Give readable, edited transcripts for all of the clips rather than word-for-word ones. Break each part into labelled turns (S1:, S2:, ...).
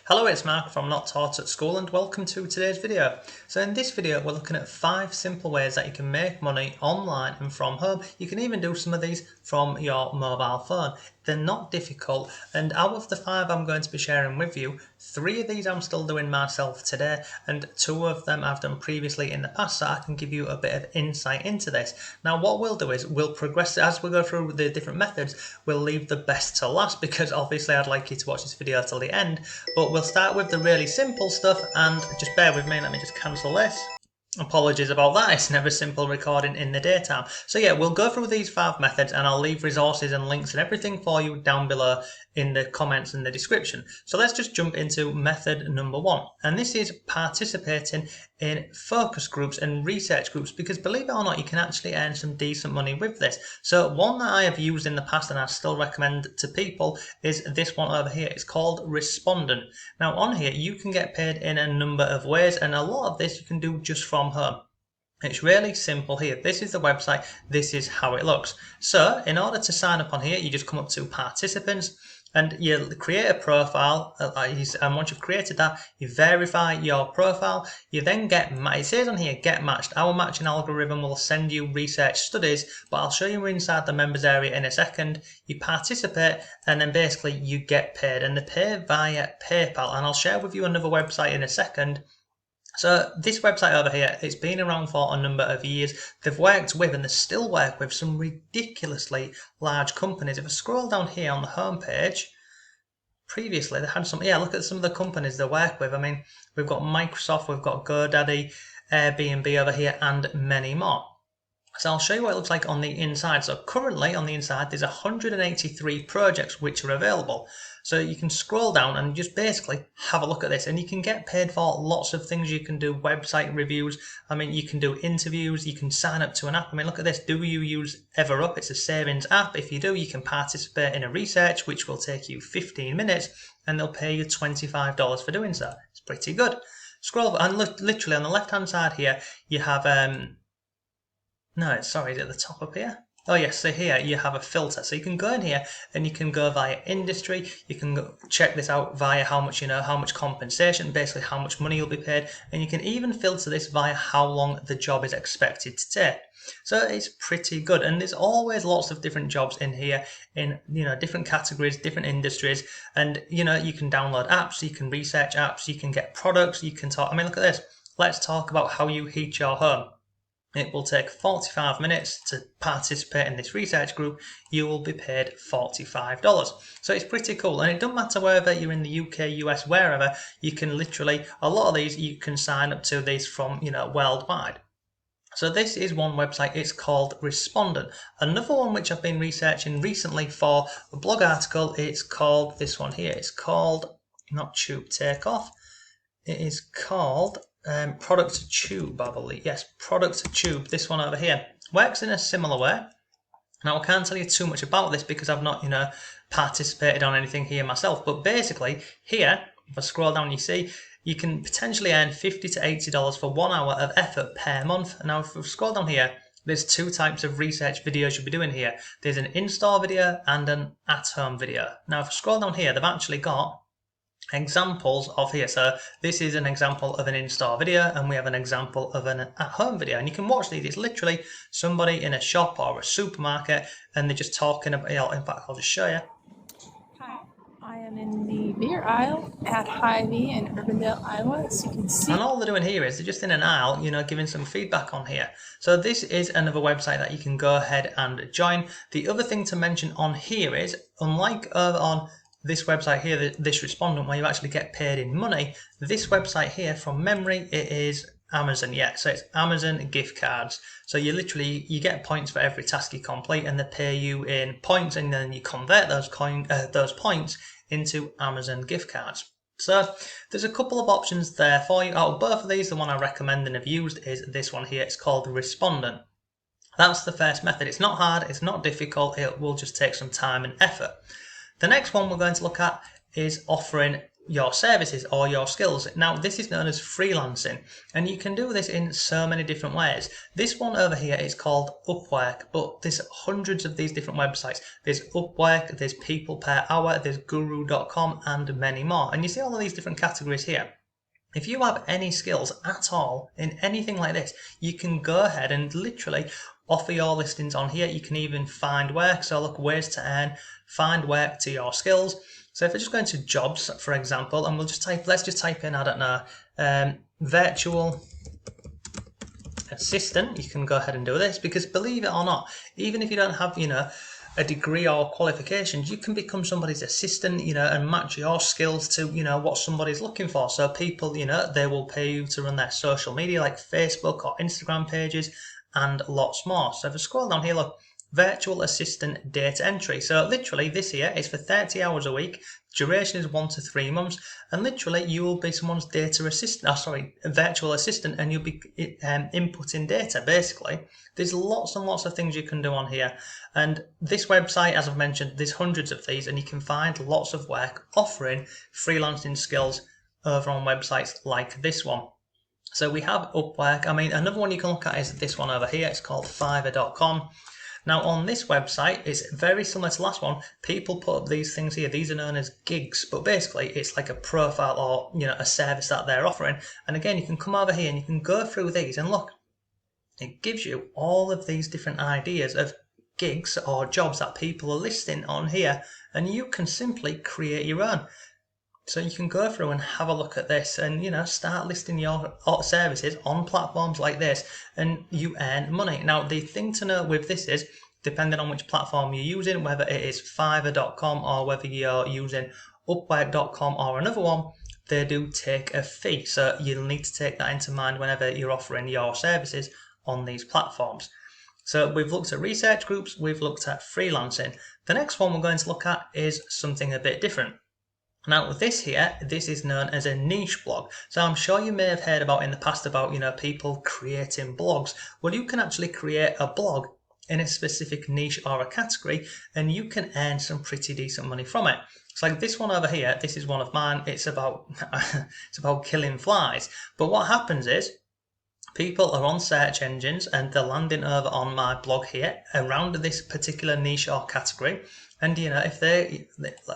S1: Hello, it's Mark from Not Taught at School and welcome to today's video. So in this video we're looking at 5 simple ways that you can make money online and from home. You can even do some of these from your mobile phone. They're not difficult, and out of the 5 I'm going to be sharing with you, 3 of these I'm still doing myself today and 2 of them I've done previously in the past, so I can give you a bit of insight into this. Now what we'll do is we'll progress as we go through the different methods. We'll leave the best to last because obviously I'd like you to watch this video till the end, but we'll start with the really simple stuff, and just bear with me, let me just cancel this. Apologies about that, it's never simple recording in the daytime. So yeah, we'll go through these 5 methods and I'll leave resources and links and everything for you down below in the comments and the description. So let's just jump into method number 1, and this is participating in focus groups and research groups, because believe it or not, you can actually earn some decent money with this. So one that I have used in the past and I still recommend to people is this one over here. It's called Respondent. Now on here you can get paid in a number of ways, and a lot of this you can do just from home. It's really simple here. This is the website, this is how it looks. So in order to sign up on here, you just come up to participants and you create a profile, and once you've created that, you verify your profile. You then get, it says on here, get matched. Our matching algorithm will send you research studies, but I'll show you inside the members area in a second. You participate and then basically you get paid, and they pay via PayPal, and I'll share with you another website in a second. So this website over here, it's been around for a number of years. They've worked with, and they still work with, some ridiculously large companies. If I scroll down here on the homepage, previously they had some, look at some of the companies they work with. I mean, we've got Microsoft, we've got GoDaddy, Airbnb over here, and many more. So I'll show you what it looks like on the inside. So currently on the inside there's 183 projects which are available. So you can scroll down and just basically have a look at this, and you can get paid for lots of things. You can do website reviews, I mean you can do interviews, you can sign up to an app. I mean look at this, do you use EverUp? It's a savings app. If you do, you can participate in a research which will take you 15 minutes and they'll pay you $25 for doing so. It's pretty good. Scroll and look, literally on the left hand side here you have no, sorry, is it at the top up here? Oh yes, so here you have a filter. So you can go in here and you can go via industry. You can go check this out via how much, how much compensation, basically how much money you'll be paid. And you can even filter this via how long the job is expected to take. So it's pretty good. And there's always lots of different jobs in here in, different categories, different industries. And, you can download apps, you can research apps, you can get products, you can talk. I mean, look at this. Let's talk about how you heat your home. It will take 45 minutes to participate in this research group. You will be paid $45. So it's pretty cool. And it doesn't matter whether you're in the UK, US, wherever, you can literally, a lot of these, you can sign up to these from, worldwide. So this is one website, it's called Respondent. Another one which I've been researching recently for a blog article, it's called this one here. It's called, not Tube Takeoff, it is called Product Tube, I believe. Yes, Product Tube, this one over here. Works in a similar way. Now, I can't tell you too much about this because I've not, participated on anything here myself. But basically, here, if I scroll down, you see, you can potentially earn $50 to $80 for 1 hour of effort per month. Now, if we scroll down here, there's 2 types of research videos you'll be doing here. There's an in-store video and an at-home video. Now, if I scroll down here, they've actually got examples of here. So this is an example of an in-store video, and we have an example of an at-home video, and you can watch these. It's literally somebody in a shop or a supermarket and they're just talking about, in fact I'll just show you.
S2: Hi, I am in the beer aisle at Hy-Vee in Urbandale, Iowa, as you can see.
S1: And all they're doing here is they're just in an aisle, giving some feedback on here. So this is another website that you can go ahead and join. The other thing to mention on here is, unlike on this website here, this Respondent, where you actually get paid in money, this website here, from memory, it is Amazon. So it's Amazon gift cards. So you get points for every task you complete, and they pay you in points, and then you convert those points into Amazon gift cards. So there's a couple of options there for you. Out of both of these, the one I recommend and have used is this one here. It's called Respondent. That's the first method. It's not hard, it's not difficult, it will just take some time and effort. The next one we're going to look at is offering your services or your skills. Now, this is known as freelancing, and you can do this in so many different ways. This one over here is called Upwork, but there's hundreds of these different websites. There's Upwork, there's People Per Hour, there's Guru.com, and many more. And you see all of these different categories here. If you have any skills at all in anything like this, you can go ahead and literally offer your listings on here. You can even find work. So look, ways to earn, find work to your skills. So if I just go into jobs, for example, and let's just type in, I don't know, virtual assistant. You can go ahead and do this, because believe it or not, even if you don't have, a degree or qualifications, you can become somebody's assistant, and match your skills to, what somebody's looking for. So people, they will pay you to run their social media like Facebook or Instagram pages and lots more. So if I scroll down here, look, virtual assistant data entry. So literally this here is for 30 hours a week. Duration is 1 to 3 months, and literally you will be someone's virtual assistant, and you'll be inputting data. Basically, there's lots and lots of things you can do on here, and this website, as I've mentioned, there's hundreds of these, and you can find lots of work offering freelancing skills over on websites like this one. So we have Upwork. I mean, another one you can look at is this one over here. It's called Fiverr.com. Now on this website, it's very similar to the last one. People put up these things here. These are known as gigs, but basically it's like a profile or a service that they're offering. And again, you can come over here and you can go through these and look. It gives you all of these different ideas of gigs or jobs that people are listing on here, and you can simply create your own. So you can go through and have a look at this and, start listing your services on platforms like this, and you earn money. Now, the thing to know with this is, depending on which platform you're using, whether it is Fiverr.com or whether you're using Upwork.com or another one, they do take a fee. So you'll need to take that into mind whenever you're offering your services on these platforms. So we've looked at research groups, we've looked at freelancing. The next one we're going to look at is something a bit different. Now this is known as a niche blog. So I'm sure you may have heard about in the past about, people creating blogs. Well, you can actually create a blog in a specific niche or a category, and you can earn some pretty decent money from it. So like this one over here, this is one of mine. It's about killing flies. But what happens is, people are on search engines and they're landing over on my blog here around this particular niche or category. And if they,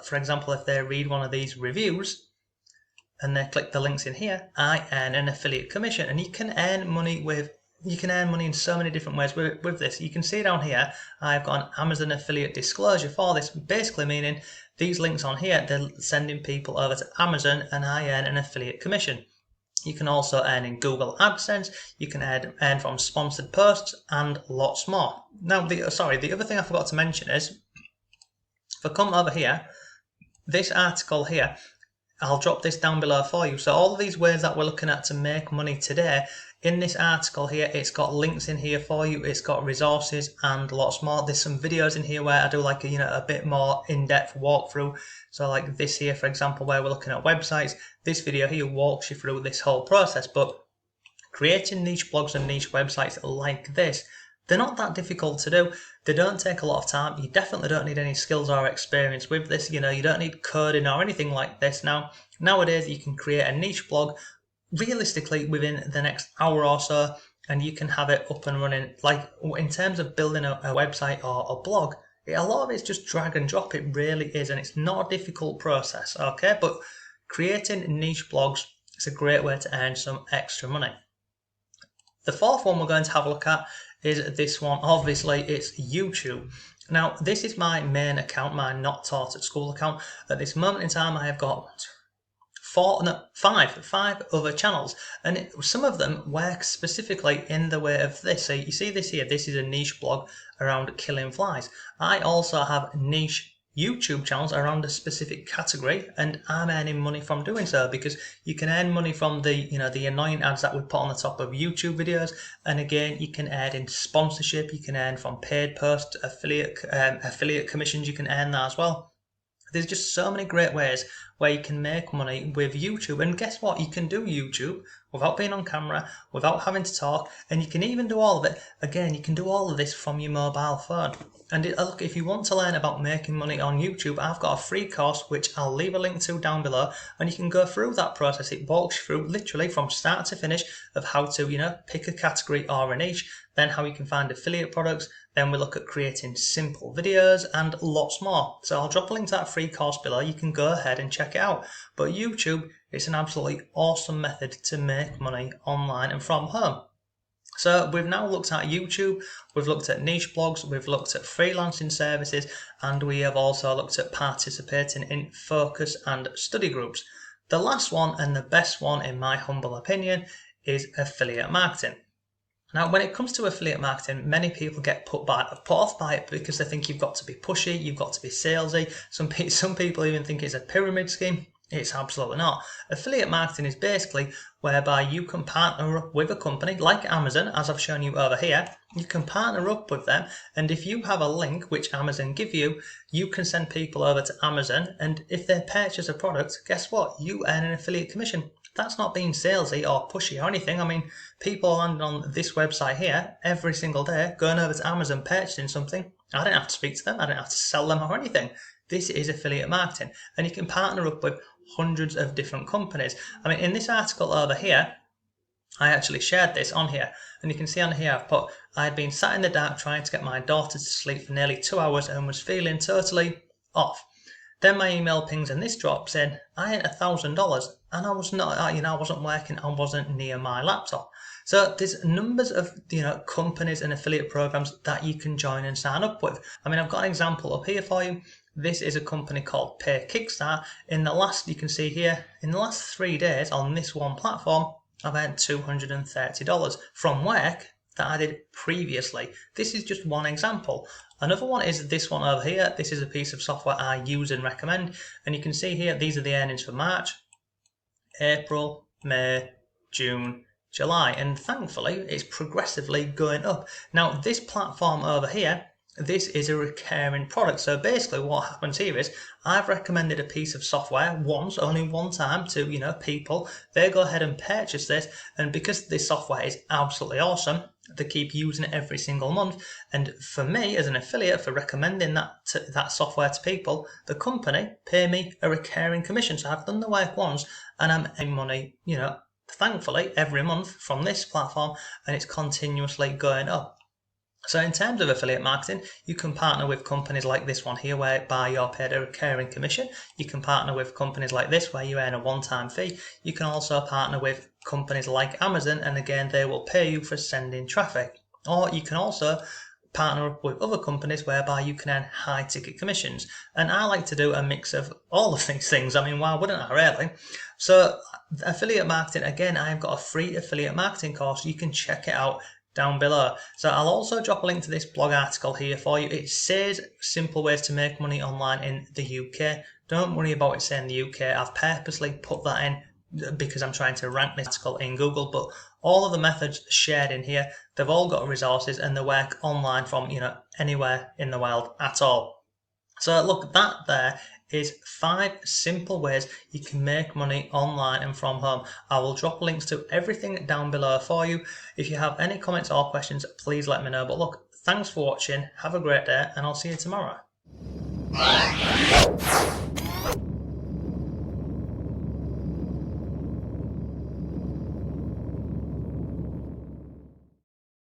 S1: for example, if they read one of these reviews and they click the links in here, I earn an affiliate commission. And you can earn money in so many different ways with this. You can see down here, I've got an Amazon affiliate disclosure for this, basically meaning these links on here, they're sending people over to Amazon and I earn an affiliate commission. You can also earn in Google AdSense, you can earn from sponsored posts, and lots more. Now, the other thing I forgot to mention is, if I come over here, this article here, I'll drop this down below for you. So all of these ways that we're looking at to make money today, in this article here, it's got links in here for you, it's got resources and lots more. There's some videos in here where I do like a bit more in-depth walkthrough. So like this here, for example, where we're looking at websites, this video here walks you through this whole process. But creating niche blogs and niche websites like this, they're not that difficult to do. They don't take a lot of time. You definitely don't need any skills or experience with this. You don't need coding or anything like this. Nowadays, you can create a niche blog realistically within the next hour or so, and you can have it up and running. Like in terms of building a website or a blog, a lot of it's just drag and drop. It really is, and it's not a difficult process, okay? But creating niche blogs is a great way to earn some extra money. The fourth one we're going to have a look at is this one. Obviously, it's YouTube. Now, this is my main account, my Not Taught at School account. At this moment in time, I have got five other channels, and some of them work specifically in the way of this. So you see this here, this is a niche blog around killing flies. I also have niche YouTube channels around a specific category, and I'm earning money from doing so, because you can earn money from the annoying ads that we put on the top of YouTube videos, and again you can earn in sponsorship, you can earn from paid posts, affiliate commissions, you can earn that as well. There's just so many great ways where you can make money with YouTube. And guess what? You can do YouTube without being on camera, without having to talk, and you can even do all of it. Again, you can do all of this from your mobile phone. And look, if you want to learn about making money on YouTube, I've got a free course which I'll leave a link to down below, and you can go through that process. It walks you through literally from start to finish of how to, pick a category or a niche, then how you can find affiliate products, then we look at creating simple videos and lots more. So I'll drop a link to that free course below. You can go ahead and check it out. But YouTube is an absolutely awesome method to make money online and from home. So we've now looked at YouTube, we've looked at niche blogs, we've looked at freelancing services, and we have also looked at participating in focus and study groups. The last one, and the best one in my humble opinion, is affiliate marketing. Now, when it comes to affiliate marketing, many people get put off by it because they think you've got to be pushy, you've got to be salesy. Some people even think it's a pyramid scheme. It's absolutely not. Affiliate marketing is basically whereby you can partner up with a company like Amazon, as I've shown you over here. You can partner up with them, and if you have a link which Amazon give you, you can send people over to Amazon, and if they purchase a product, guess what? You earn an affiliate commission. That's not being salesy or pushy or anything. I mean, people land on this website here every single day, going over to Amazon, purchasing something. I don't have to speak to them. I don't have to sell them or anything. This is affiliate marketing, and you can partner up with hundreds of different companies. I mean, in this article over here, I actually shared this on here, and you can see on here I've put, I'd been sat in the dark trying to get my daughter to sleep for nearly 2 hours and was feeling totally off. Then my email pings and this drops in, I earned $1,000, and I was not, I wasn't working, I wasn't near my laptop. So there's numbers of, companies and affiliate programs that you can join and sign up with. I mean, I've got an example up here for you. This is a company called Pay Kickstart. You can see here, in the last 3 days on this one platform, I've earned $230 from work that I did previously. This is just one example. Another one is this one over here. This is a piece of software I use and recommend. And you can see here, these are the earnings for March, April, May, June, July. And thankfully, it's progressively going up. Now, this platform over here, this is a recurring product. So basically what happens here is I've recommended a piece of software only one time to, people. They go ahead and purchase this. And because this software is absolutely awesome, they keep using it every single month. And for me as an affiliate, for recommending that software to people, the company pay me a recurring commission. So I've done the work once and I'm earning money, thankfully every month from this platform, and it's continuously going up. So in terms of affiliate marketing, you can partner with companies like this one here, whereby you're paid a recurring commission. You can partner with companies like this, where you earn a one-time fee. You can also partner with companies like Amazon, and again, they will pay you for sending traffic. Or you can also partner up with other companies whereby you can earn high ticket commissions. And I like to do a mix of all of these things. I mean, why wouldn't I really? So affiliate marketing, again, I've got a free affiliate marketing course. You can check it out down below. So I'll also drop a link to this blog article here for you. It says simple ways to make money online in the UK. Don't worry about it saying the UK. I've purposely put that in because I'm trying to rank this article in Google, but all of the methods shared in here, they've all got resources and they work online from anywhere in the world at all. So look, that there is 5 simple ways you can make money online and from home. I will drop links to everything down below for you. If you have any comments or questions, please let me know. But look, thanks for watching, have a great day, and I'll see you tomorrow.